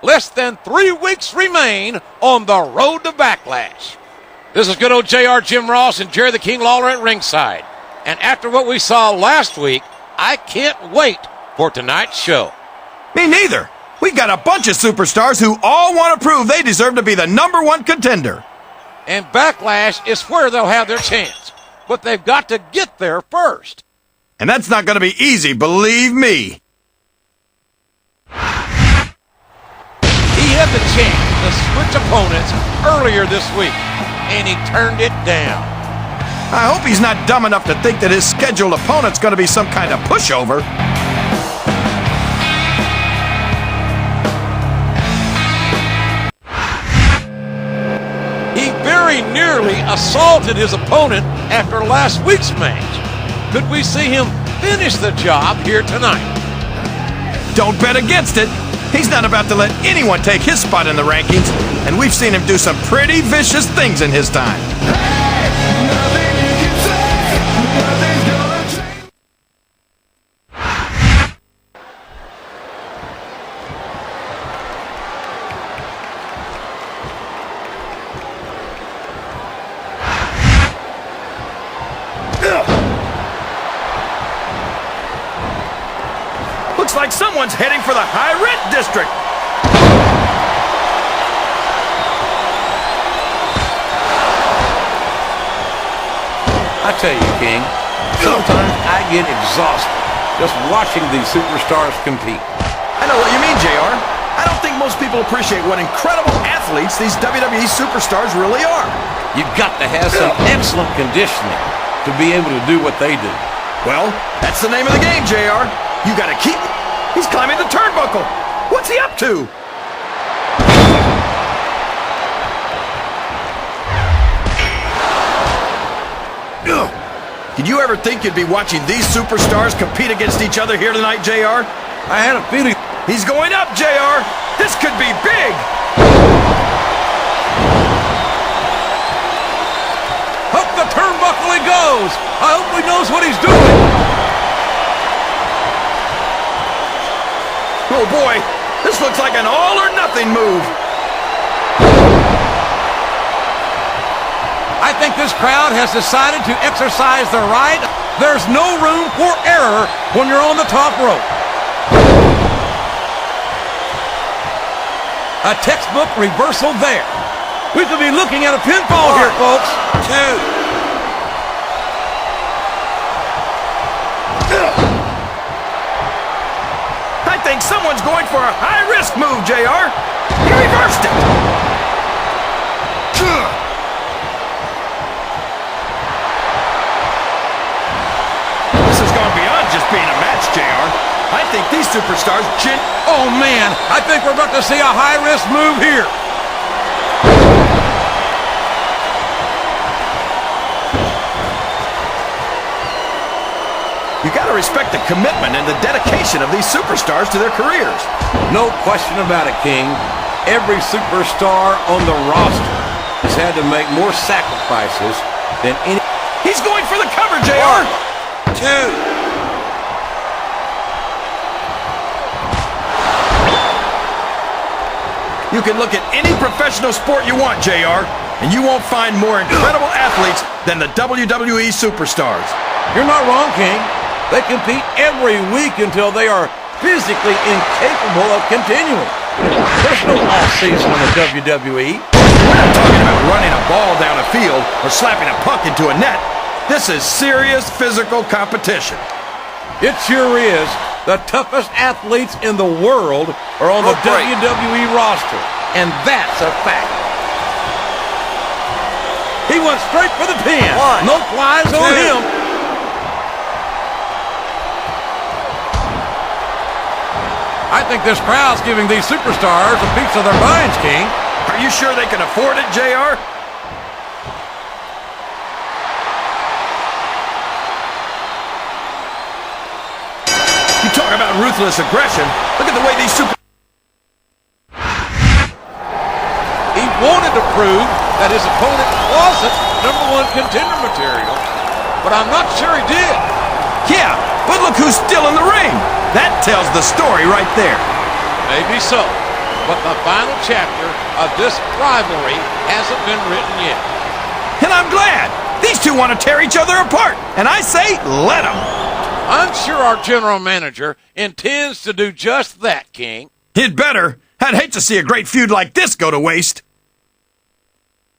Less than 3 weeks remain on the road to Backlash. This is good old JR, Jim Ross, and Jerry the King Lawler at ringside. And after what we saw last week, I can't wait for tonight's show. Me neither. We got a bunch of superstars who all want to prove they deserve to be the #1 contender. And Backlash is where they'll have their chance. But they've got to get there first. And that's not going to be easy, believe me. He had the chance to switch opponents earlier this week, and he turned it down. I hope he's not dumb enough to think that his scheduled opponent's going to be some kind of pushover. He very nearly assaulted his opponent after last week's match. Could we see him finish the job here tonight? Don't bet against it. He's not about to let anyone take his spot in the rankings, and we've seen him do some pretty vicious things in his time. Looks like someone's heading for the high rent district. I tell you, King, sometimes I get exhausted just watching these superstars compete. I know what you mean, JR. I don't think most people appreciate what incredible athletes these WWE superstars really are. You've got to have some excellent conditioning to be able to do what they do. Well, that's the name of the game, JR. You got to keep... He's climbing the turnbuckle. What's he up to? Did you ever think you'd be watching these superstars compete against each other here tonight, JR? I had a feeling. He's going up, JR. This could be big. Up the turnbuckle he goes. I hope he knows what he's doing. Oh boy, this looks like an all-or-nothing move. I think this crowd has decided to exercise their right. There's no room for error when you're on the top rope. A textbook reversal there. We could be looking at a pinfall here, folks. 2. I think someone's going for a high-risk move, JR. He reversed it. This has gone beyond just being a match, JR. I think these superstars... Oh, man, I think we're about to see a high-risk move here. You got to respect the commitment and the dedication of these superstars to their careers. No question about it, King. Every superstar on the roster has had to make more sacrifices than any... He's going for the cover, JR. 1, 2. You can look at any professional sport you want, JR, and you won't find more incredible athletes than the WWE superstars. You're not wrong, King. They compete every week until they are physically incapable of continuing. There's no off-season in the WWE. We're not talking about running a ball down a field or slapping a puck into a net. This is serious physical competition. It sure is. The toughest athletes in the world are on the WWE roster, and that's a fact. He went straight for the pin. No flies on him. I think this crowd's giving these superstars a piece of their minds, King. Are you sure they can afford it, JR? You talk about ruthless aggression. Look at the way these He wanted to prove that his opponent wasn't #1 contender material, but I'm not sure he did. Yeah, but look who's still in the ring. That tells the story right there. Maybe so. but the final chapter of this rivalry hasn't been written yet. And I'm glad. These two want to tear each other apart, and I say let them. I'm sure our general manager intends to do just that, King. He'd better. I'd hate to see a great feud like this go to waste.